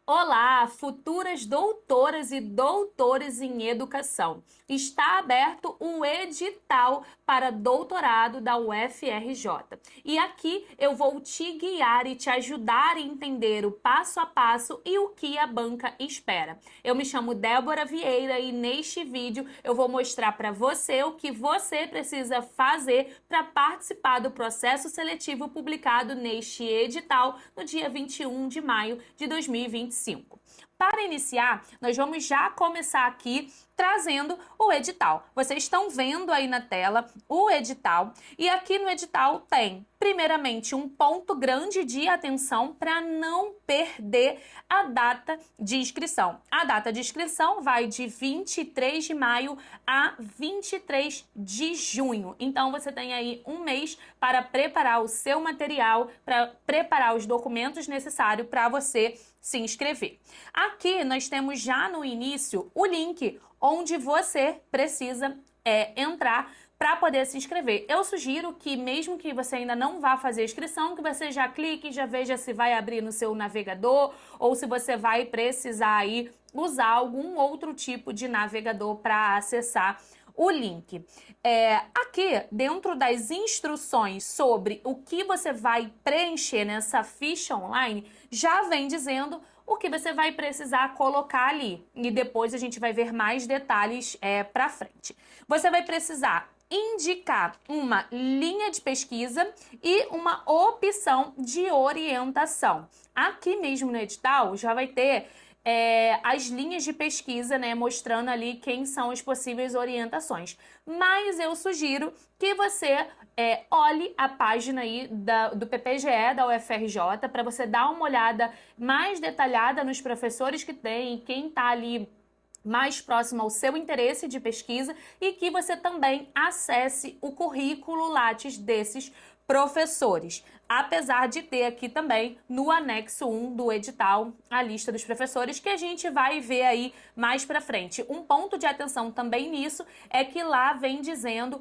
Olá, futuras doutoras e doutores em educação. Está aberto um edital para doutorado da UFRJ. E aqui eu vou te guiar e te ajudar a entender o passo a passo e o que a banca espera. Eu me chamo Débora Vieira e neste vídeo eu vou mostrar para você o que você precisa fazer para participar do processo seletivo publicado neste edital no dia 21 de maio de 2025. Para iniciar, nós vamos já começar aqui trazendo o edital. Vocês estão vendo aí na tela o edital e aqui no edital tem, primeiramente, um ponto grande de atenção para não perder a data de inscrição. A data de inscrição vai de 23 de maio a 23 de junho. Então, você tem aí um mês para preparar o seu material, para preparar os documentos necessários para você se inscrever. Aqui nós temos já no início o link onde você precisa entrar para poder se inscrever. Eu sugiro que mesmo que você ainda não vá fazer a inscrição, que você já clique e já veja se vai abrir no seu navegador ou se você vai precisar aí usar algum outro tipo de navegador para acessar o link. Aqui, dentro das instruções sobre o que você vai preencher nessa ficha online, já vem dizendo o que você vai precisar colocar ali. E depois a gente vai ver mais detalhes para frente. Você vai precisar indicar uma linha de pesquisa e uma opção de orientação. Aqui mesmo no edital já vai ter as linhas de pesquisa, né, mostrando ali quem são as possíveis orientações. Mas eu sugiro que você olhe a página aí do PPGE da UFRJ para você dar uma olhada mais detalhada nos professores que tem, quem está ali mais próximo ao seu interesse de pesquisa e que você também acesse o currículo Lattes desses professores. Apesar de ter aqui também no anexo 1 do edital a lista dos professores que a gente vai ver aí mais para frente. Um ponto de atenção também nisso é que lá vem dizendo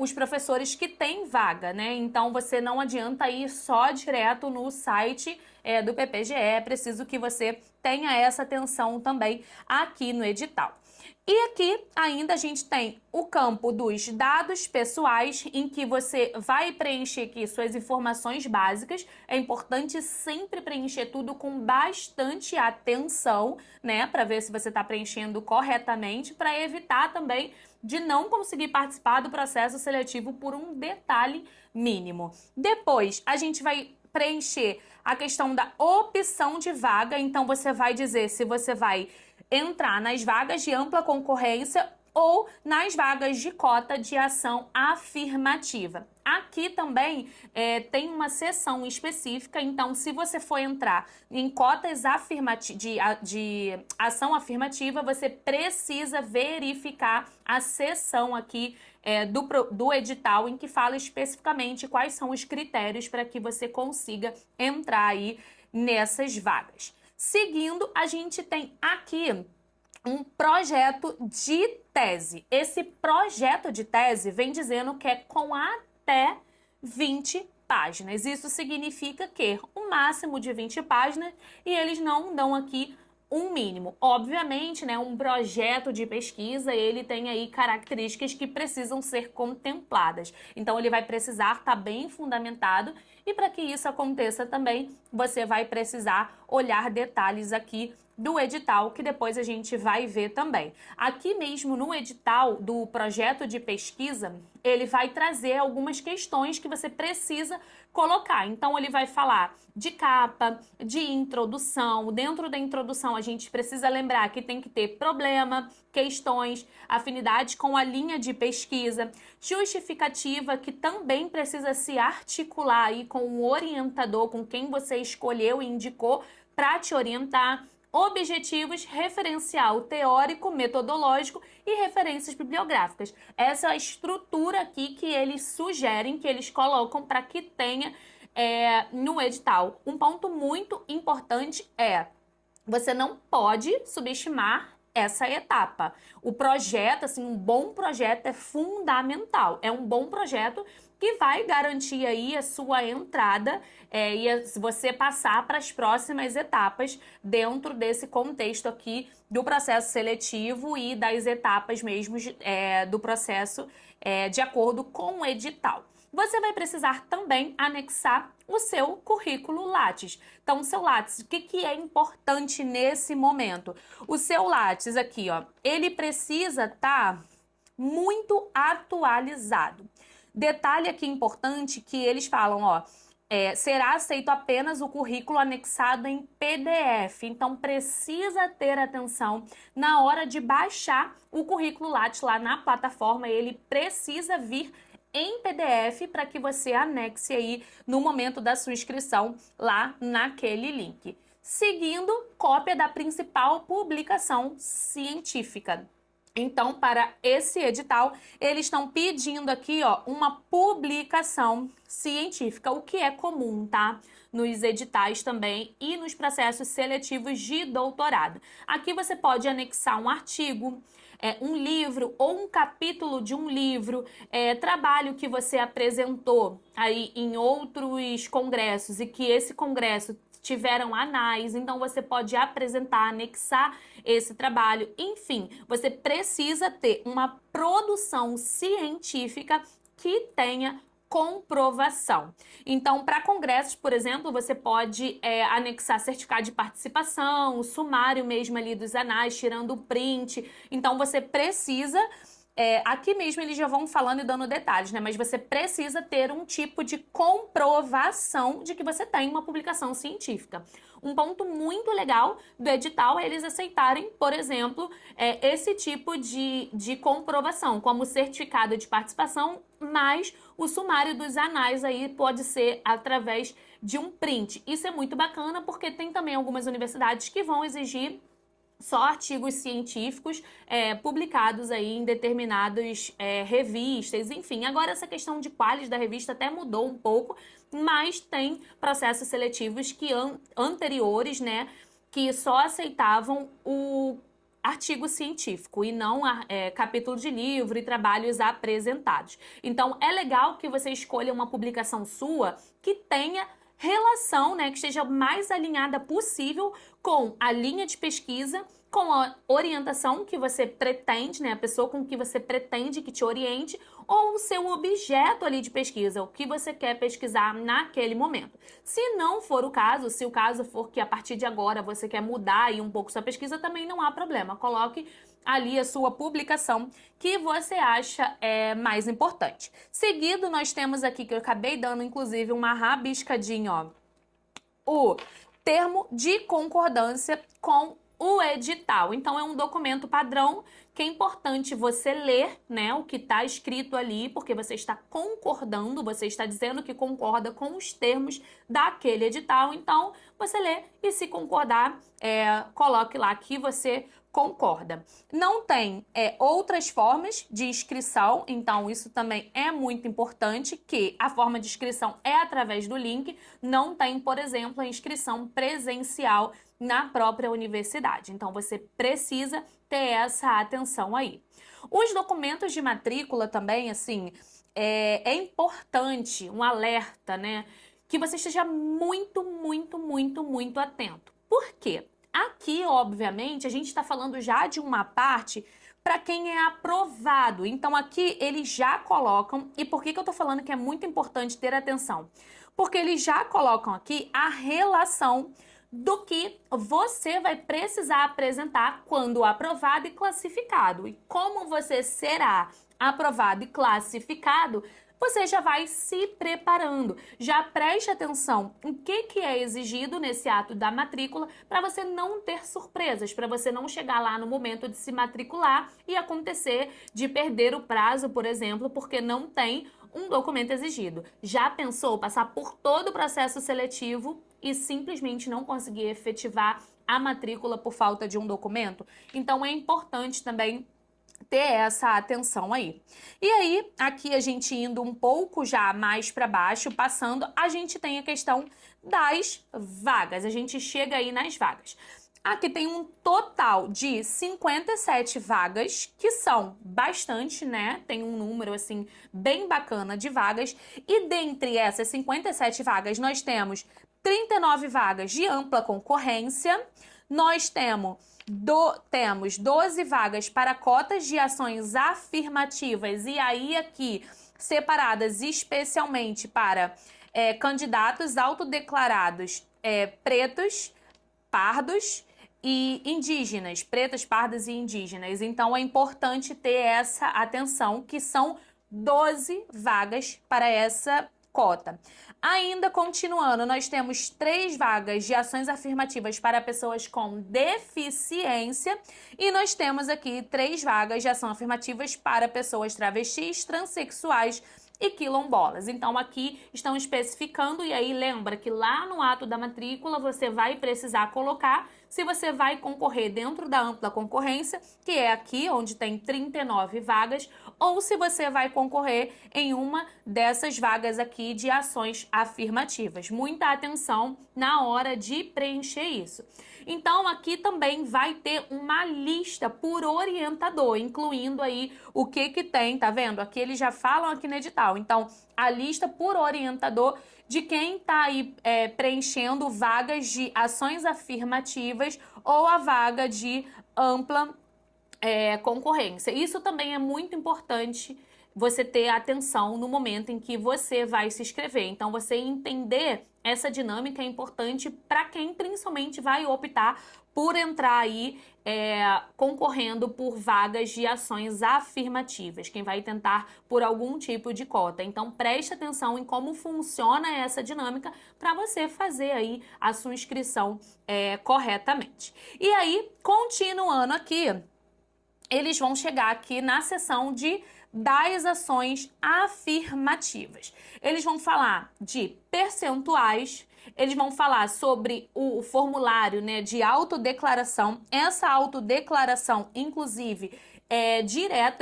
os professores que têm vaga, né? Então você não adianta ir só direto no site do PPGE, é preciso que você tenha essa atenção também aqui no edital. E aqui ainda a gente tem o campo dos dados pessoais, em que você vai preencher aqui suas informações básicas. É importante sempre preencher tudo com bastante atenção, né? Para ver se você está preenchendo corretamente, para evitar também de não conseguir participar do processo seletivo por um detalhe mínimo. Depois, a gente vai preencher a questão da opção de vaga, então você vai dizer se você vai entrar nas vagas de ampla concorrência ou nas vagas de cota de ação afirmativa. Aqui também tem uma seção específica, então se você for entrar em cotas de ação afirmativa, você precisa verificar a seção aqui do edital em que fala especificamente quais são os critérios para que você consiga entrar aí nessas vagas. Seguindo, a gente tem aqui um projeto de tese. Esse projeto de tese vem dizendo que é com até 20 páginas. Isso significa que o máximo de 20 páginas e eles não dão aqui um mínimo. Obviamente, né, um projeto de pesquisa, ele tem aí características que precisam ser contempladas. Então, ele vai precisar estar bem fundamentado e para que isso aconteça também, você vai precisar olhar detalhes aqui do edital, que depois a gente vai ver também. Aqui mesmo no edital do projeto de pesquisa, ele vai trazer algumas questões que você precisa colocar. Então, ele vai falar de capa, de introdução. Dentro da introdução, a gente precisa lembrar que tem que ter problema, questões, afinidade com a linha de pesquisa, justificativa, que também precisa se articular aí com o orientador, com quem você escolheu e indicou para te orientar, objetivos, referencial teórico, metodológico e referências bibliográficas. Essa é a estrutura aqui que eles sugerem, que eles colocam para que tenha no edital. Um ponto muito importante você não pode subestimar essa etapa. O projeto, assim, um bom projeto é fundamental. É um bom projeto que vai garantir aí a sua entrada você passar para as próximas etapas dentro desse contexto aqui do processo seletivo e das etapas mesmo do processo de acordo com o edital. Você vai precisar também anexar o seu currículo Lattes. Então, o seu Lattes, o que é importante nesse momento? O seu Lattes aqui, ó, ele precisa estar muito atualizado. Detalhe aqui importante que eles falam, ó, será aceito apenas o currículo anexado em PDF. Então, precisa ter atenção na hora de baixar o currículo Lattes lá na plataforma. Ele precisa vir em PDF para que você anexe aí no momento da sua inscrição lá naquele link. Seguindo, cópia da principal publicação científica. Então, para esse edital, eles estão pedindo aqui, ó, uma publicação científica, o que é comum, tá? Nos editais também e nos processos seletivos de doutorado. Aqui você pode anexar um artigo, um livro ou um capítulo de um livro, trabalho que você apresentou aí em outros congressos e que esse congresso tiveram anais, então você pode apresentar, anexar esse trabalho. Enfim, você precisa ter uma produção científica que tenha comprovação. Então, para congressos, por exemplo, você pode anexar certificado de participação, o sumário mesmo ali dos anais, tirando o print. Então, você precisa... aqui mesmo eles já vão falando e dando detalhes, né? Mas você precisa ter um tipo de comprovação de que você tem uma publicação científica. Um ponto muito legal do edital é eles aceitarem, por exemplo, esse tipo de comprovação, como certificado de participação, mas o sumário dos anais aí pode ser através de um print. Isso é muito bacana porque tem também algumas universidades que vão exigir só artigos científicos publicados aí em determinadas revistas, enfim. Agora essa questão de qualis da revista até mudou um pouco, mas tem processos seletivos que anteriores, né, que só aceitavam o artigo científico e não capítulo de livro e trabalhos apresentados. Então é legal que você escolha uma publicação sua que tenha relação, né, que esteja mais alinhada possível com a linha de pesquisa, com a orientação que você pretende, né, a pessoa com que você pretende que te oriente, ou o seu objeto ali de pesquisa, o que você quer pesquisar naquele momento. Se não for o caso, se o caso for que a partir de agora você quer mudar aí um pouco sua pesquisa, também não há problema. Coloque ali a sua publicação que você acha mais importante. Seguido, nós temos aqui, que eu acabei dando inclusive uma rabiscadinha, ó, o termo de concordância com o edital. Então, é um documento padrão que é importante você ler, né, o que está escrito ali, porque você está concordando, você está dizendo que concorda com os termos daquele edital. Então, você lê e, se concordar, coloque lá que você concorda. Não tem outras formas de inscrição, então isso também é muito importante, que a forma de inscrição é através do link, não tem, por exemplo, a inscrição presencial na própria universidade. Então, você precisa ter essa atenção aí. Os documentos de matrícula também, assim, é importante, um alerta, né, que você esteja muito, muito, muito, muito atento. Por quê? Aqui, obviamente, a gente está falando já de uma parte para quem é aprovado. Então, aqui eles já colocam... E por que eu tô falando que é muito importante ter atenção? Porque eles já colocam aqui a relação do que você vai precisar apresentar quando aprovado e classificado. E como você será aprovado e classificado, você já vai se preparando. Já preste atenção em que é exigido nesse ato da matrícula para você não ter surpresas, para você não chegar lá no momento de se matricular e acontecer de perder o prazo, por exemplo, porque não tem um documento exigido. Já pensou passar por todo o processo seletivo e simplesmente não conseguir efetivar a matrícula por falta de um documento? Então é importante também ter essa atenção aí. E aí, aqui a gente indo um pouco já mais para baixo, passando, a gente tem a questão das vagas. A gente chega aí nas vagas. Aqui tem um total de 57 vagas, que são bastante, né? Tem um número, assim, bem bacana de vagas. E dentre essas 57 vagas, nós temos 39 vagas de ampla concorrência. Nós temos 12 vagas para cotas de ações afirmativas. E aí, aqui, separadas especialmente para candidatos autodeclarados pretos, pardos e indígenas, pretas, pardas e indígenas. Então é importante ter essa atenção, que são 12 vagas para essa cota. Ainda continuando, nós temos 3 vagas de ações afirmativas para pessoas com deficiência e nós temos aqui 3 vagas de ação afirmativas para pessoas travestis, transexuais e quilombolas. Então aqui estão especificando, e aí lembra que lá no ato da matrícula você vai precisar colocar se você vai concorrer dentro da ampla concorrência, que é aqui onde tem 39 vagas, ou se você vai concorrer em uma dessas vagas aqui de ações afirmativas. Muita atenção na hora de preencher isso. Então aqui também vai ter uma lista por orientador, incluindo aí o que tem, tá vendo? Aqui eles já falam aqui no edital. Então, a lista por orientador de quem está aí preenchendo vagas de ações afirmativas ou a vaga de ampla concorrência. Isso também é muito importante você ter atenção no momento em que você vai se inscrever. Então, você entender essa dinâmica é importante para quem principalmente vai optar por entrar aí concorrendo por vagas de ações afirmativas, quem vai tentar por algum tipo de cota. Então, preste atenção em como funciona essa dinâmica para você fazer aí a sua inscrição corretamente. E aí, continuando aqui, eles vão chegar aqui na seção das ações afirmativas. Eles vão falar de percentuais, eles vão falar sobre o formulário, né, de autodeclaração. Essa autodeclaração, inclusive, é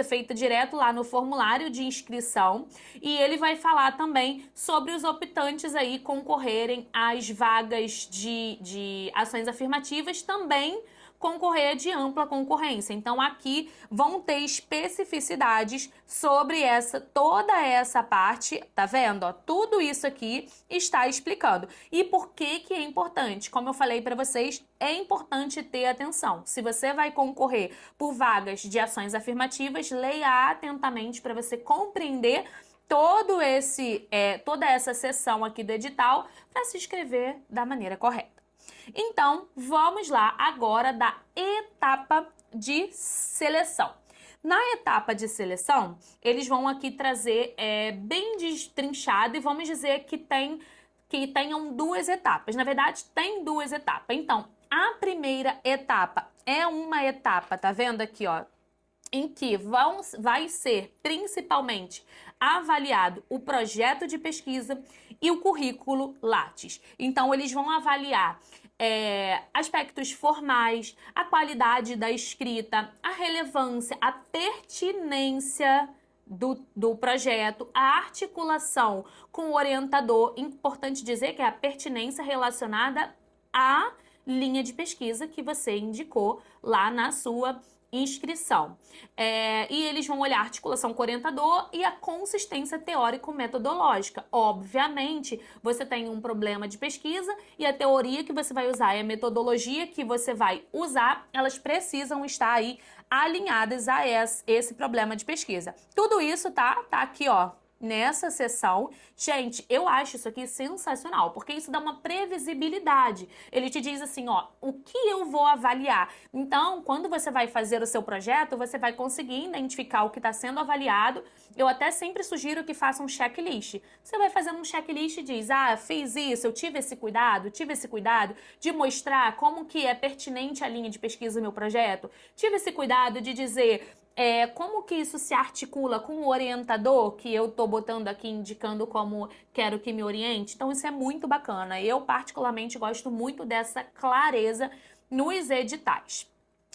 feita direto lá no formulário de inscrição. E ele vai falar também sobre os optantes aí concorrerem às vagas de ações afirmativas, também concorrer de ampla concorrência. Então aqui vão ter especificidades sobre toda essa parte, tá vendo? Ó, tudo isso aqui está explicando. E por que é importante? Como eu falei para vocês, é importante ter atenção. Se você vai concorrer por vagas de ações afirmativas, leia atentamente para você compreender toda essa seção aqui do edital para se inscrever da maneira correta. Então, vamos lá agora da etapa de seleção. Na etapa de seleção, eles vão aqui trazer bem destrinchado e vamos dizer que tenham 2 etapas. Na verdade, tem 2 etapas. Então, a primeira etapa é uma etapa, tá vendo aqui, ó, em que vai ser principalmente avaliado o projeto de pesquisa e o currículo Lattes. Então, eles vão avaliar aspectos formais, a qualidade da escrita, a relevância, a pertinência do projeto, a articulação com o orientador. Importante dizer que é a pertinência relacionada à linha de pesquisa que você indicou lá na sua inscrição. E eles vão olhar a articulação com o orientador e a consistência teórico-metodológica. Obviamente, você tem um problema de pesquisa e a teoria que você vai usar e a metodologia que você vai usar, elas precisam estar aí alinhadas a esse problema de pesquisa. Tudo isso tá aqui, ó, nessa seção. Gente, eu acho isso aqui sensacional, porque isso dá uma previsibilidade. Ele te diz assim, ó, o que eu vou avaliar? Então, quando você vai fazer o seu projeto, você vai conseguir identificar o que está sendo avaliado. Eu até sempre sugiro que faça um checklist. Você vai fazendo um checklist e diz, fiz isso, eu tive esse cuidado de mostrar como que é pertinente a linha de pesquisa do meu projeto, tive esse cuidado de dizer como que isso se articula com o orientador que eu tô botando aqui, indicando como quero que me oriente. Então isso é muito bacana. Eu particularmente gosto muito dessa clareza nos editais.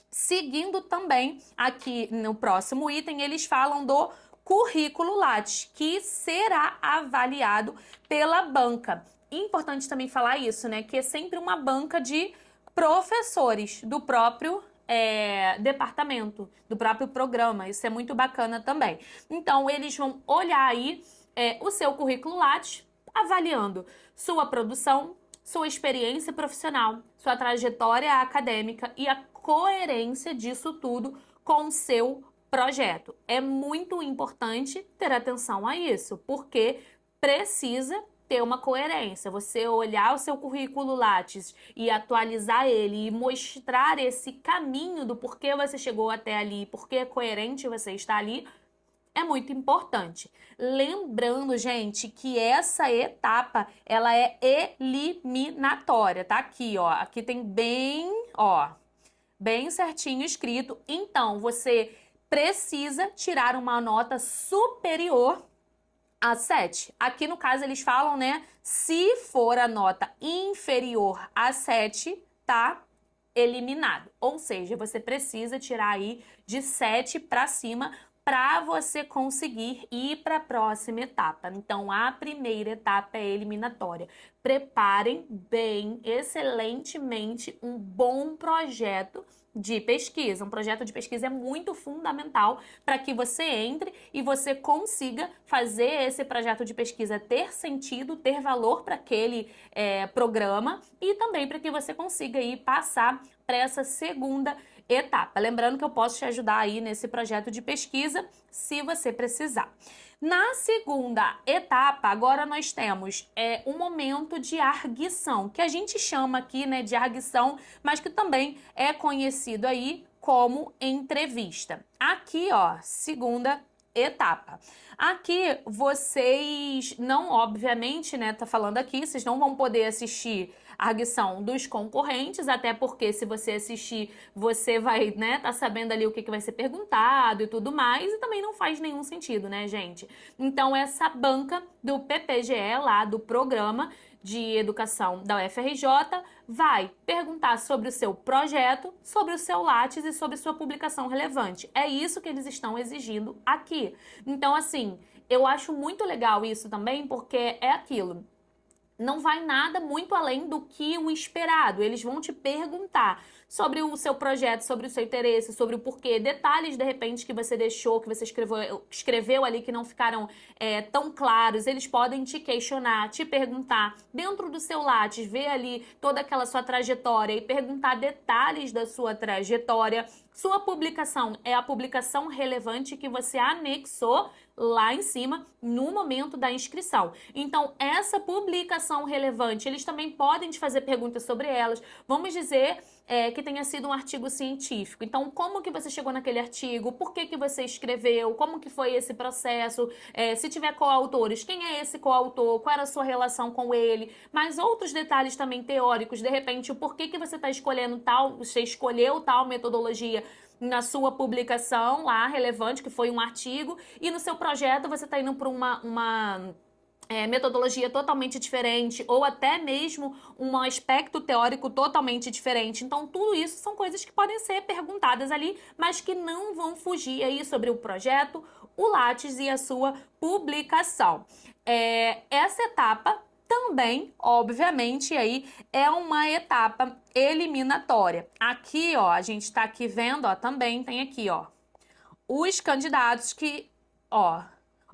Seguindo também aqui no próximo item, eles falam do currículo Lattes, que será avaliado pela banca. Importante também falar isso, né? Que é sempre uma banca de professores do próprio departamento, do próprio programa. Isso é muito bacana também. Então, eles vão olhar aí o seu currículo Lattes, avaliando sua produção, sua experiência profissional, sua trajetória acadêmica e a coerência disso tudo com o seu projeto. É muito importante ter atenção a isso, porque precisa ter uma coerência. Você olhar o seu currículo Lattes e atualizar ele e mostrar esse caminho do porquê você chegou até ali, porquê é coerente você está ali, é muito importante. Lembrando, gente, que essa etapa, ela é eliminatória, tá? Aqui, ó. Aqui tem bem, ó, bem certinho escrito. Então, você precisa tirar uma nota superior a 7. Aqui, no caso, eles falam, né? Se for a nota inferior a 7, tá eliminado. Ou seja, você precisa tirar aí de 7 para cima para você conseguir ir para a próxima etapa. Então, a primeira etapa é eliminatória. Preparem bem, excelentemente, um bom projeto de pesquisa. Um projeto de pesquisa é muito fundamental para que você entre e você consiga fazer esse projeto de pesquisa ter sentido, ter valor para aquele programa e também para que você consiga ir passar para essa segunda etapa. Lembrando que eu posso te ajudar aí nesse projeto de pesquisa se você precisar. Na segunda etapa, agora nós temos um momento de arguição, que a gente chama aqui, né, de arguição, mas que também é conhecido aí como entrevista. Aqui, ó, segunda etapa. Aqui vocês não, obviamente, né, tá falando aqui, vocês não vão poder assistir a arguição dos concorrentes, até porque se você assistir, você vai, né, tá sabendo ali o que vai ser perguntado e tudo mais, e também não faz nenhum sentido, né, gente? Então, essa banca do PPGE lá, do Programa de Educação da UFRJ, vai perguntar sobre o seu projeto, sobre o seu Lattes e sobre sua publicação relevante. É isso que eles estão exigindo aqui. Então, assim, eu acho muito legal isso também, porque é aquilo. Não vai nada muito além do que o esperado. Eles vão te perguntar sobre o seu projeto, sobre o seu interesse, sobre o porquê, detalhes de repente que você deixou, que você escreveu ali que não ficaram tão claros. Eles podem te questionar, te perguntar dentro do seu Lattes, ver ali toda aquela sua trajetória e perguntar detalhes da sua trajetória. Sua publicação é a publicação relevante que você anexou lá em cima no momento da inscrição. Então, essa publicação relevante, eles também podem te fazer perguntas sobre elas. Vamos dizer que tenha sido um artigo científico. Então, como que você chegou naquele artigo? Por que que você escreveu? Como que foi esse processo? Se tiver coautores, quem é esse coautor? Qual era a sua relação com ele? Mas outros detalhes também teóricos, de repente, o porquê que você está escolhendo tal, você escolheu tal metodologia na sua publicação lá, relevante, que foi um artigo, e no seu projeto você está indo para uma metodologia totalmente diferente, ou até mesmo um aspecto teórico totalmente diferente. Então, tudo isso são coisas que podem ser perguntadas ali, mas que não vão fugir aí sobre o projeto, o Lattes e a sua publicação. Essa etapa também, obviamente, aí é uma etapa eliminatória. Aqui, ó, a gente tá aqui vendo, ó, também tem aqui, ó, os candidatos que, ó,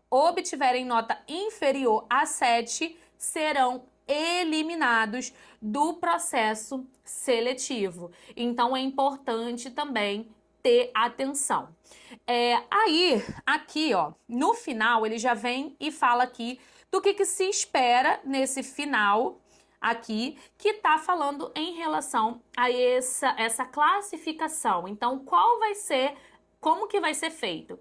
obtiverem nota inferior a 7 serão eliminados do processo seletivo. Então, é importante também ter atenção. Aí, aqui, ó, no final, ele já vem e fala aqui do que se espera nesse final aqui, que tá falando em relação a essa classificação. Então, qual vai ser, como que vai ser feito?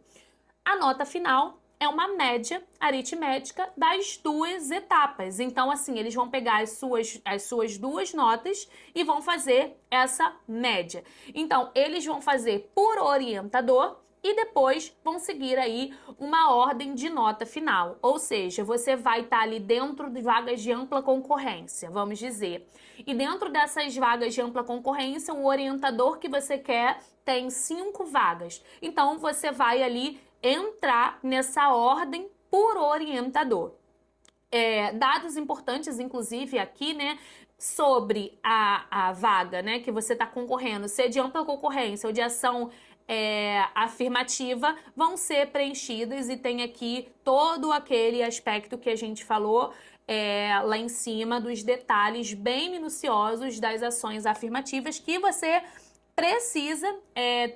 A nota final é uma média aritmética das duas etapas. Então, assim, eles vão pegar as suas duas notas e vão fazer essa média. Então, eles vão fazer por orientador e depois vão seguir aí uma ordem de nota final. Ou seja, você vai estar ali dentro de vagas de ampla concorrência, vamos dizer. E dentro dessas vagas de ampla concorrência, o orientador que você quer tem 5 vagas. Então, você vai ali entrar nessa ordem por orientador. Dados importantes, inclusive, aqui, né? sobre a vaga, né, que você está concorrendo, se é de ampla concorrência ou de ação afirmativa, vão ser preenchidas e tem aqui todo aquele aspecto que a gente falou lá em cima, dos detalhes bem minuciosos das ações afirmativas que você precisa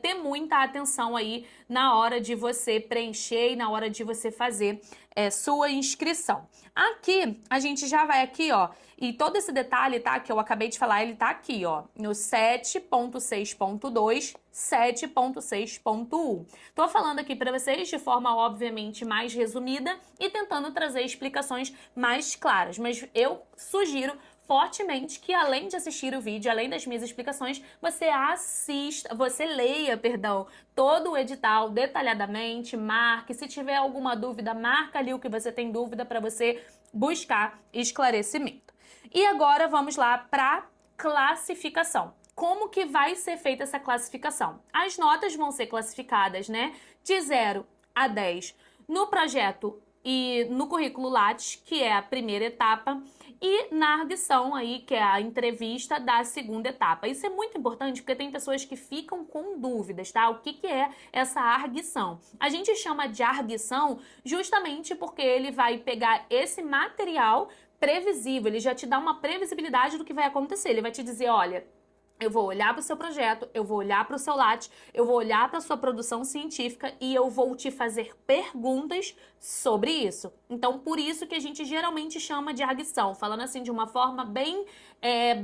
ter muita atenção aí na hora de você preencher e na hora de você fazer sua inscrição. Aqui, a gente já vai aqui, ó, e todo esse detalhe, tá, que eu acabei de falar, ele tá aqui, ó, no 7.6.2, 7.6.1. Tô falando aqui para vocês de forma, obviamente, mais resumida e tentando trazer explicações mais claras, mas eu sugiro fortemente que, além de assistir o vídeo, além das minhas explicações, você leia, todo o edital detalhadamente, marque, se tiver alguma dúvida, marca ali o que você tem dúvida para você buscar esclarecimento. E agora vamos lá para classificação. Como que vai ser feita essa classificação? As notas vão ser classificadas, né, de 0 a 10 no projeto e no currículo Lattes, que é a primeira etapa, e na arguição aí, que é a entrevista da segunda etapa. Isso é muito importante porque tem pessoas que ficam com dúvidas, tá? O que é essa arguição? A gente chama de arguição justamente porque ele vai pegar esse material previsível, ele já te dá uma previsibilidade do que vai acontecer. Ele vai te dizer, olha, eu vou olhar para o seu projeto, eu vou olhar para o seu Lattes, eu vou olhar para a sua produção científica e eu vou te fazer perguntas sobre isso. Então, por isso que a gente geralmente chama de arguição, falando assim de uma forma bem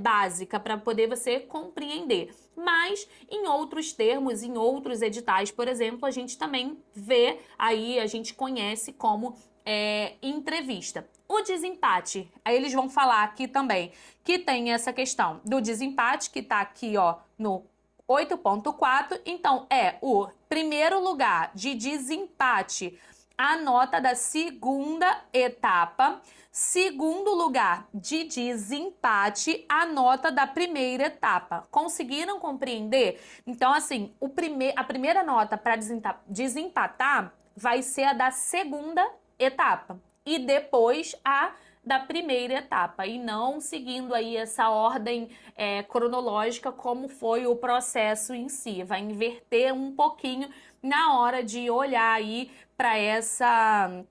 básica, para poder você compreender. Mas, em outros termos, em outros editais, por exemplo, a gente também vê aí, a gente conhece como entrevista. O desempate, aí eles vão falar aqui também que tem essa questão do desempate, que tá aqui, ó, no 8.4. Então, o primeiro lugar de desempate, a nota da segunda etapa. Segundo lugar de desempate, a nota da primeira etapa. Conseguiram compreender? Então, assim, a primeira nota para desempatar vai ser a da segunda etapa e depois a da primeira etapa, e não seguindo aí essa ordem cronológica como foi o processo em si. Vai inverter um pouquinho na hora de olhar aí para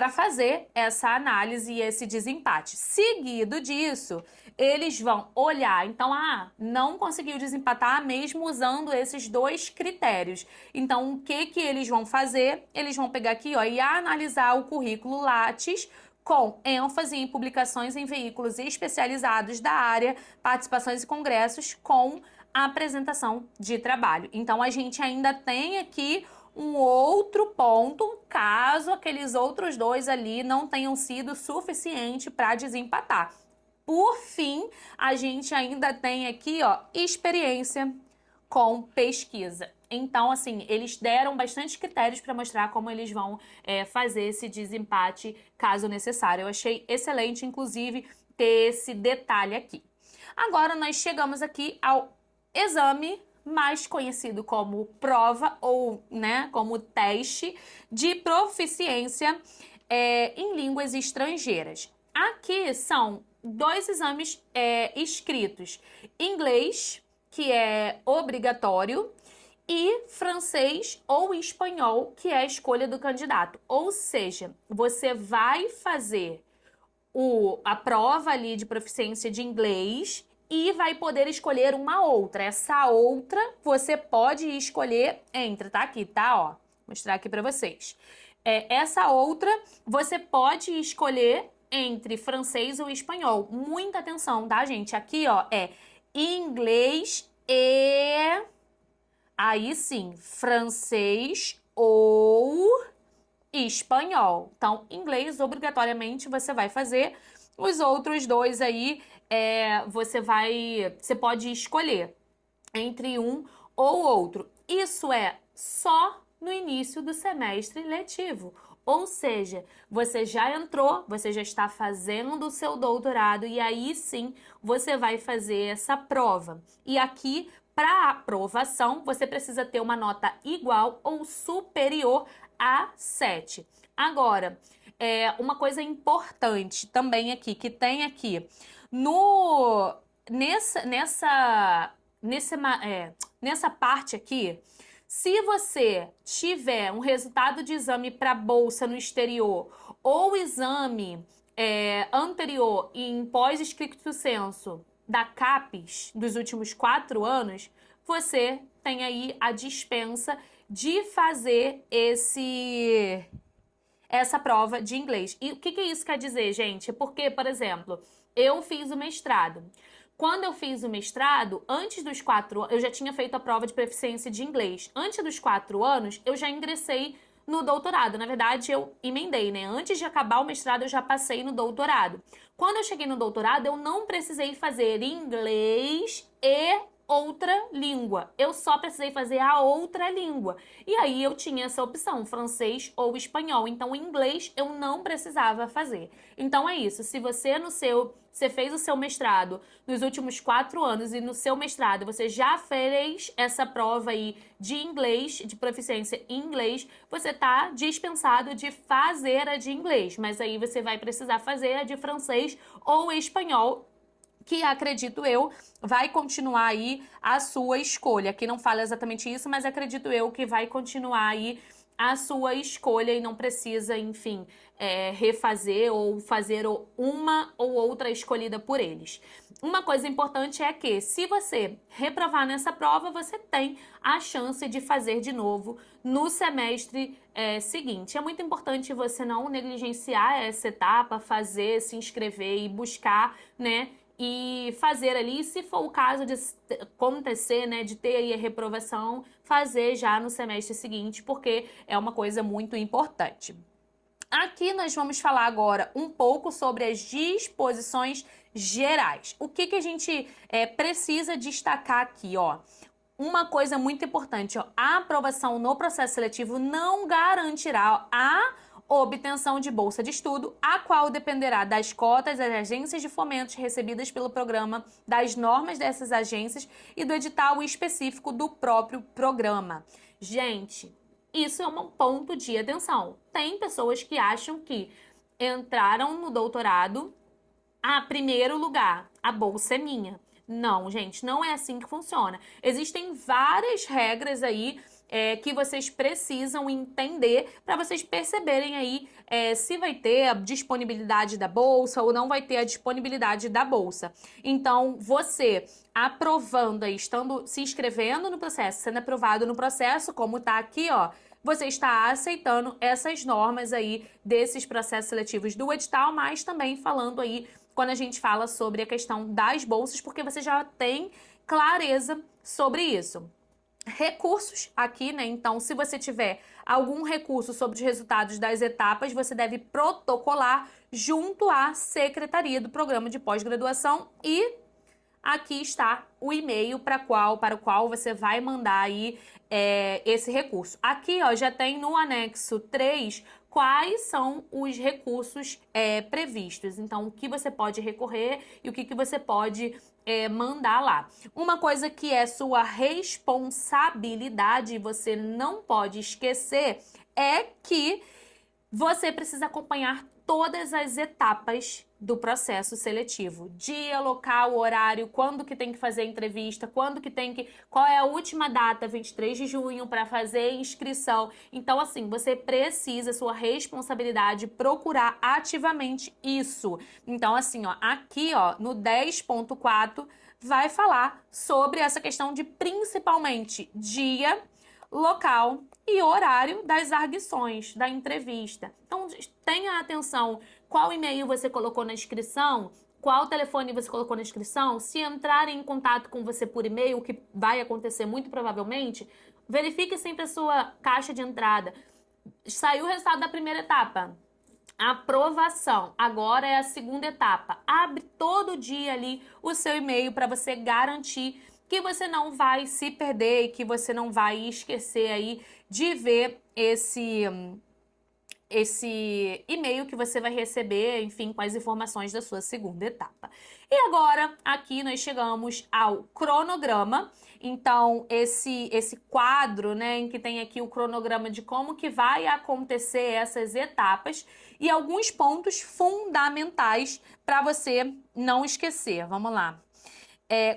fazer essa análise e esse desempate. Seguido disso, eles vão olhar, então, não conseguiu desempatar mesmo usando esses dois critérios. Então, o que eles vão fazer? Eles vão pegar aqui, ó, e analisar o currículo Lattes com ênfase em publicações em veículos especializados da área, participações e congressos com a apresentação de trabalho. Então, a gente ainda tem aqui um outro ponto, caso aqueles outros dois ali não tenham sido suficiente para desempatar. Por fim, a gente ainda tem aqui, ó, experiência com pesquisa. Então, assim, eles deram bastante critérios para mostrar como eles vão fazer esse desempate, caso necessário. Eu achei excelente, inclusive, ter esse detalhe aqui. Agora, nós chegamos aqui ao exame mais conhecido como prova ou, né, como teste de proficiência em línguas estrangeiras. Aqui são dois exames escritos: inglês, que é obrigatório, e francês ou espanhol, que é a escolha do candidato. Ou seja, você vai fazer a prova ali de proficiência de inglês e vai poder escolher uma outra. Essa outra você pode escolher entre, tá aqui, tá? Ó, vou mostrar aqui para vocês. Essa outra você pode escolher entre francês ou espanhol. Muita atenção, tá, gente? Aqui, ó, inglês e... aí sim, francês ou espanhol. Então, inglês, obrigatoriamente, você vai fazer. Os outros dois aí, você pode escolher entre um ou outro. Isso é só no início do semestre letivo. Ou seja, você já entrou, você já está fazendo o seu doutorado e aí sim você vai fazer essa prova. E aqui, para aprovação, você precisa ter uma nota igual ou superior a 7. Agora, uma coisa importante também aqui, que tem aqui No, nessa parte aqui, se você tiver um resultado de exame para bolsa no exterior ou exame anterior em pós-estricto sensu da CAPES dos últimos 4 anos, você tem aí a dispensa de fazer essa prova de inglês. E o que isso quer dizer, gente? Porque, por exemplo, eu fiz o mestrado. Quando eu fiz o mestrado, antes dos 4 anos, eu já tinha feito a prova de proficiência de inglês. Antes dos 4 anos, eu já ingressei no doutorado. Na verdade, eu emendei, né? Antes de acabar o mestrado, eu já passei no doutorado. Quando eu cheguei no doutorado, eu não precisei fazer inglês e outra língua. Eu só precisei fazer a outra língua. E aí eu tinha essa opção, francês ou espanhol. Então, o inglês eu não precisava fazer. Então é isso. Se você fez o seu mestrado nos últimos 4 anos e no seu mestrado você já fez essa prova aí de inglês, de proficiência em inglês, você tá dispensado de fazer a de inglês. Mas aí você vai precisar fazer a de francês ou espanhol, que acredito eu vai continuar aí a sua escolha. Aqui não fala exatamente isso, mas acredito eu que vai continuar aí a sua escolha e não precisa, enfim, refazer ou fazer uma ou outra escolhida por eles. Uma coisa importante é que, se você reprovar nessa prova, você tem a chance de fazer de novo no semestre seguinte. É muito importante você não negligenciar essa etapa, fazer, se inscrever e buscar, né? E fazer ali, se for o caso de acontecer, né, de ter aí a reprovação, fazer já no semestre seguinte, porque é uma coisa muito importante. Aqui nós vamos falar agora um pouco sobre as disposições gerais. O que a gente precisa destacar aqui, ó? Uma coisa muito importante, ó, a aprovação no processo seletivo não garantirá a obtenção de bolsa de estudo, a qual dependerá das cotas das agências de fomento recebidas pelo programa, das normas dessas agências e do edital específico do próprio programa. Gente, isso é um ponto de atenção. Tem pessoas que acham que entraram no doutorado, primeiro lugar, a bolsa é minha. Não, gente, não é assim que funciona. Existem várias regras aí que vocês precisam entender para vocês perceberem aí se vai ter a disponibilidade da bolsa ou não vai ter a disponibilidade da bolsa. Então, você aprovando aí, se inscrevendo no processo, sendo aprovado no processo, como tá aqui, ó, você está aceitando essas normas aí desses processos seletivos do edital, mas também falando aí quando a gente fala sobre a questão das bolsas, porque você já tem clareza sobre isso. Recursos aqui, né? Então, se você tiver algum recurso sobre os resultados das etapas, você deve protocolar junto à secretaria do programa de pós-graduação e aqui está o e-mail para o qual você vai mandar aí esse recurso. Aqui, ó, já tem no anexo 3 quais são os recursos previstos. Então, o que você pode recorrer e o que você pode mandar lá. Uma coisa que é sua responsabilidade, você não pode esquecer, é que você precisa acompanhar todas as etapas do processo seletivo. Dia, local, horário, quando que tem que fazer a entrevista, qual é a última data, 23 de junho, para fazer a inscrição. Então, assim, você precisa, sua responsabilidade, procurar ativamente isso. Então, assim, ó, aqui, ó, no 10.4, vai falar sobre essa questão de, principalmente, dia, local e horário das arguições, da entrevista. Então, tenha atenção qual e-mail você colocou na inscrição, qual telefone você colocou na inscrição. Se entrarem em contato com você por e-mail, o que vai acontecer muito provavelmente, verifique sempre a sua caixa de entrada. Saiu o resultado da primeira etapa. Aprovação. Agora é a segunda etapa. Abre todo dia ali o seu e-mail para você garantir que você não vai se perder e que você não vai esquecer aí de ver esse e-mail que você vai receber, enfim, com as informações da sua segunda etapa. E agora, aqui nós chegamos ao cronograma. Então, esse quadro, né, em que tem aqui o cronograma de como que vai acontecer essas etapas e alguns pontos fundamentais para você não esquecer. Vamos lá.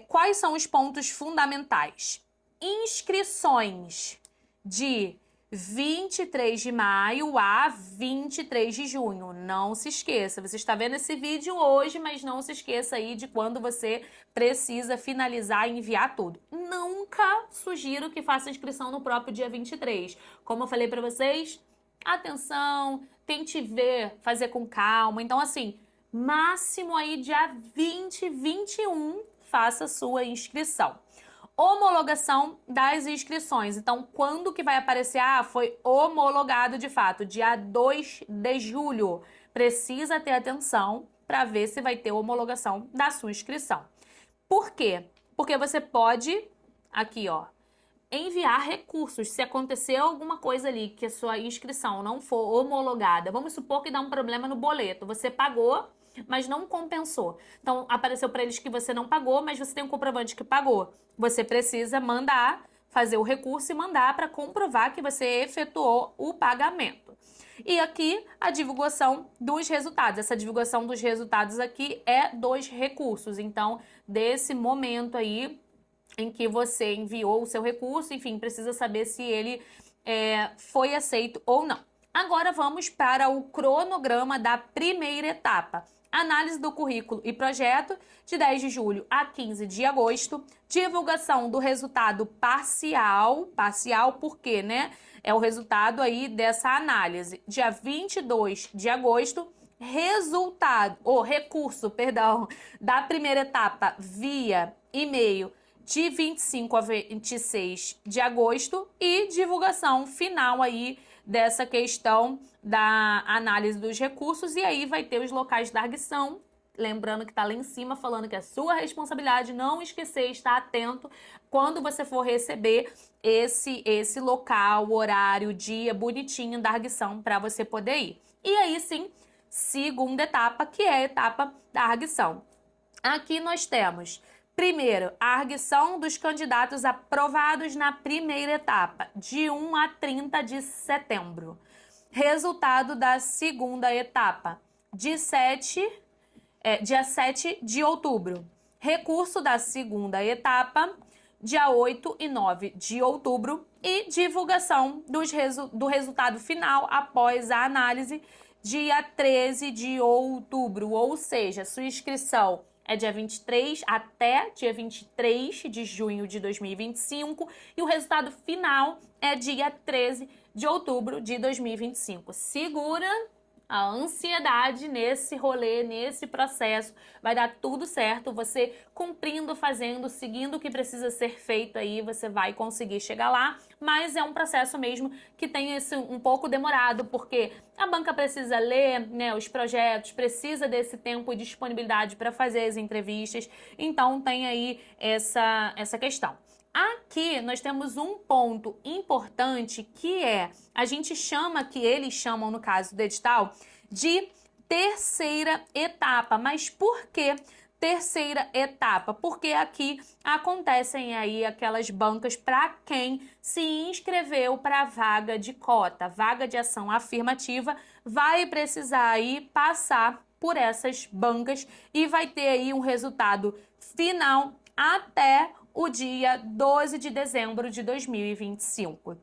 Quais são os pontos fundamentais? Inscrições de 23 de maio a 23 de junho. Não se esqueça, você está vendo esse vídeo hoje, mas não se esqueça aí de quando você precisa finalizar e enviar tudo. Nunca sugiro que faça inscrição no próprio dia 23. Como eu falei para vocês, atenção, tente ver, fazer com calma. Então, assim, máximo aí dia 20, 21, faça a sua inscrição. Homologação das inscrições. Então, quando que vai aparecer? Foi homologado de fato, dia 2 de julho. Precisa ter atenção para ver se vai ter homologação da sua inscrição. Por quê? Porque você pode, aqui ó, enviar recursos. Se acontecer alguma coisa ali que a sua inscrição não for homologada, vamos supor que dá um problema no boleto, você pagou, mas não compensou. Então, apareceu para eles que você não pagou, mas você tem um comprovante que pagou. Você precisa mandar, fazer o recurso e mandar para comprovar que você efetuou o pagamento. E aqui, a divulgação dos resultados. Essa divulgação dos resultados aqui é dos recursos. Então, desse momento aí em que você enviou o seu recurso, enfim, precisa saber se ele foi aceito ou não. Agora vamos para o cronograma da primeira etapa. Análise do currículo e projeto, de 10 de julho a 15 de agosto. Divulgação do resultado parcial porque, né, é o resultado aí dessa análise. Dia 22 de agosto, recurso, da primeira etapa via e-mail de 25 a 26 de agosto e divulgação final aí dessa questão da análise dos recursos, e aí vai ter os locais de largação, lembrando que tá lá em cima falando que é sua responsabilidade, não esquecer, estar atento quando você for receber esse local, horário, dia bonitinho da arguição para você poder ir. E aí sim, segunda etapa, que é a etapa da arguição. Aqui nós temos primeiro, a arguição dos candidatos aprovados na primeira etapa, de 1 a 30 de setembro. Resultado da segunda etapa, dia 7 de outubro. Recurso da segunda etapa, dia 8 e 9 de outubro. E divulgação do resultado final após a análise, dia 13 de outubro. Ou seja, sua inscrição é dia 23 até dia 23 de junho de 2025 e o resultado final é dia 13 de outubro de 2025. Segura a ansiedade nesse rolê, nesse processo, vai dar tudo certo, você cumprindo, fazendo, seguindo o que precisa ser feito aí, você vai conseguir chegar lá, mas é um processo mesmo que tem esse um pouco demorado, porque a banca precisa ler, né, os projetos, precisa desse tempo e disponibilidade para fazer as entrevistas, então tem aí essa questão. Aqui nós temos um ponto importante que a gente chama, que eles chamam no caso do edital, de terceira etapa. Mas por que terceira etapa? Porque aqui acontecem aí aquelas bancas para quem se inscreveu para a vaga de cota, vaga de ação afirmativa, vai precisar aí passar por essas bancas e vai ter aí um resultado final até o dia 12 de dezembro de 2025.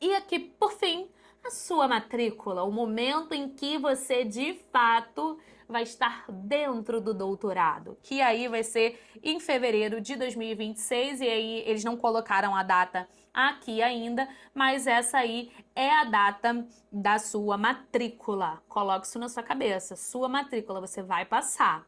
E aqui, por fim, a sua matrícula, o momento em que você, de fato, vai estar dentro do doutorado, que aí vai ser em fevereiro de 2026, e aí eles não colocaram a data aqui ainda, mas essa aí é a data da sua matrícula. Coloque isso na sua cabeça, sua matrícula, você vai passar.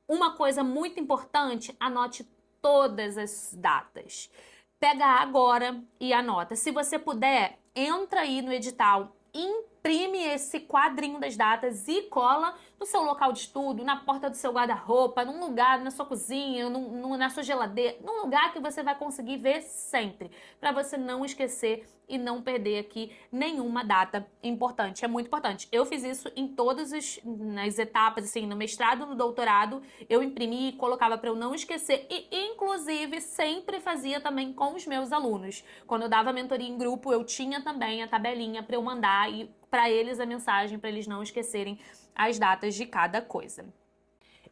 Uma coisa muito importante, anote todas as datas. Pega agora e anota. Se você puder, entra aí no edital, imprime esse quadrinho das datas e cola no seu local de estudo, na porta do seu guarda-roupa, num lugar, na sua cozinha, na sua geladeira, num lugar que você vai conseguir ver sempre, para você não esquecer e não perder aqui nenhuma data importante. É muito importante. Eu fiz isso em todas as etapas, assim, no mestrado, no doutorado, eu imprimi e colocava para eu não esquecer e, inclusive, sempre fazia também com os meus alunos. Quando eu dava mentoria em grupo, eu tinha também a tabelinha para eu mandar e para eles a mensagem, para eles não esquecerem as datas de cada coisa.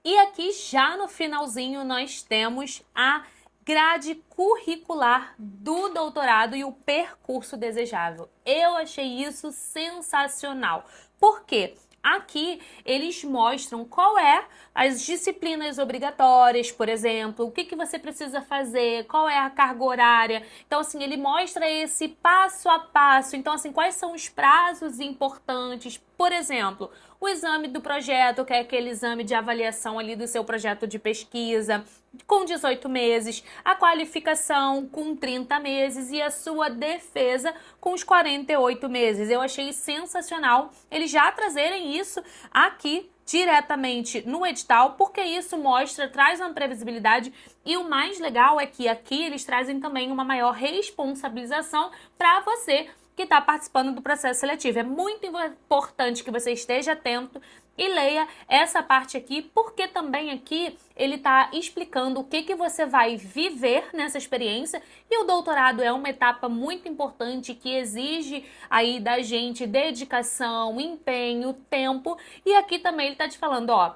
E aqui, já no finalzinho, nós temos a grade curricular do doutorado e o percurso desejável. Eu achei isso sensacional. Por quê? Aqui eles mostram qual é as disciplinas obrigatórias, por exemplo, o que você precisa fazer, qual é a carga horária. Então, assim, ele mostra esse passo a passo. Então, assim, quais são os prazos importantes. Por exemplo, o exame do projeto, que é aquele exame de avaliação ali do seu projeto de pesquisa, com 18 meses, a qualificação com 30 meses e a sua defesa com os 48 meses. Eu achei sensacional eles já trazerem isso aqui diretamente no edital, porque isso traz uma previsibilidade e o mais legal é que aqui eles trazem também uma maior responsabilização para você que está participando do processo seletivo. É muito importante que você esteja atento e leia essa parte aqui, porque também aqui ele está explicando o que você vai viver nessa experiência, e o doutorado é uma etapa muito importante que exige aí da gente dedicação, empenho, tempo, e aqui também ele está te falando, ó,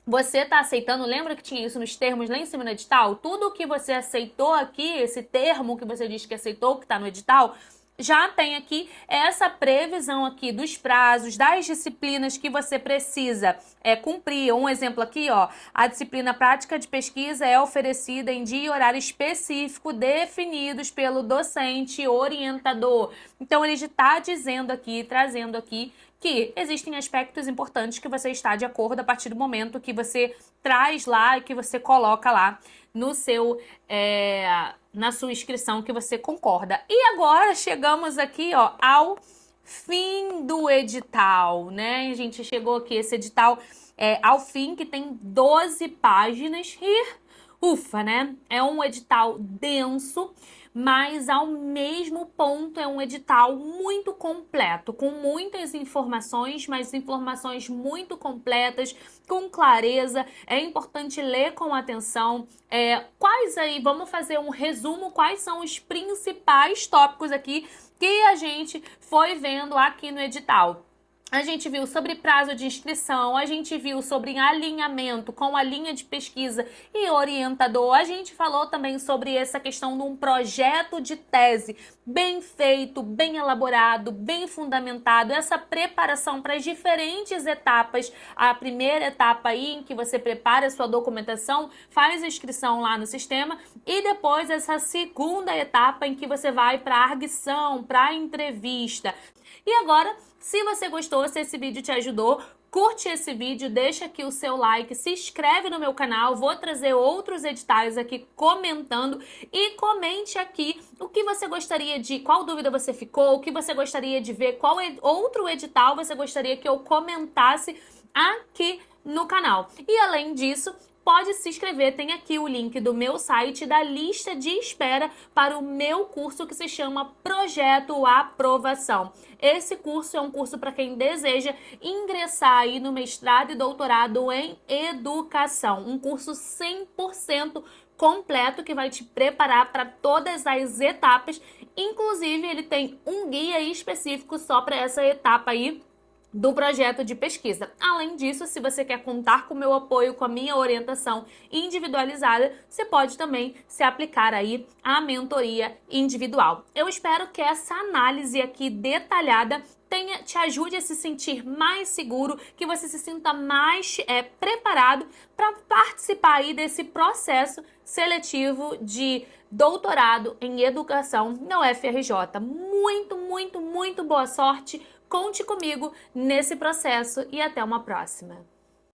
você está aceitando, lembra que tinha isso nos termos lá em cima no edital? Tudo que você aceitou aqui, esse termo que você diz que aceitou, que está no edital, já tem aqui essa previsão aqui dos prazos, das disciplinas que você precisa cumprir. Um exemplo aqui, ó, a disciplina prática de pesquisa é oferecida em dia e horário específico definidos pelo docente orientador. Então, ele está dizendo aqui, trazendo aqui, que existem aspectos importantes que você está de acordo a partir do momento que você traz lá e que você coloca lá no seu, na sua inscrição que você concorda. E agora chegamos aqui, ó, ao fim do edital, né? A gente chegou aqui, esse edital ao fim, que tem 12 páginas e ufa, né? É um edital denso, mas ao mesmo ponto é um edital muito completo, com muitas informações, mas informações muito completas, com clareza. É importante ler com atenção. Quais aí, vamos fazer um resumo, quais são os principais tópicos aqui que a gente foi vendo aqui no edital. A gente viu sobre prazo de inscrição, a gente viu sobre alinhamento com a linha de pesquisa e orientador, a gente falou também sobre essa questão de um projeto de tese bem feito, bem elaborado, bem fundamentado, essa preparação para as diferentes etapas. A primeira etapa aí em que você prepara a sua documentação, faz a inscrição lá no sistema, e depois essa segunda etapa em que você vai para a arguição, para a entrevista. E agora, se você gostou, se esse vídeo te ajudou, curte esse vídeo, deixa aqui o seu like, se inscreve no meu canal, vou trazer outros editais aqui comentando, e comente aqui o que você gostaria de, qual dúvida você ficou, o que você gostaria de ver, qual outro edital você gostaria que eu comentasse aqui no canal. E além disso, pode se inscrever, tem aqui o link do meu site, da lista de espera para o meu curso que se chama Projeto Aprovação. Esse curso é um curso para quem deseja ingressar aí no mestrado e doutorado em educação. Um curso 100% completo que vai te preparar para todas as etapas. Inclusive, ele tem um guia específico só para essa etapa aí do projeto de pesquisa. Além disso, se você quer contar com o meu apoio, com a minha orientação individualizada, você pode também se aplicar aí à mentoria individual. Eu espero que essa análise aqui detalhada te ajude a se sentir mais seguro, que você se sinta mais preparado para participar aí desse processo seletivo de doutorado em educação na UFRJ. Muito, muito, muito boa sorte! Conte comigo nesse processo e até uma próxima.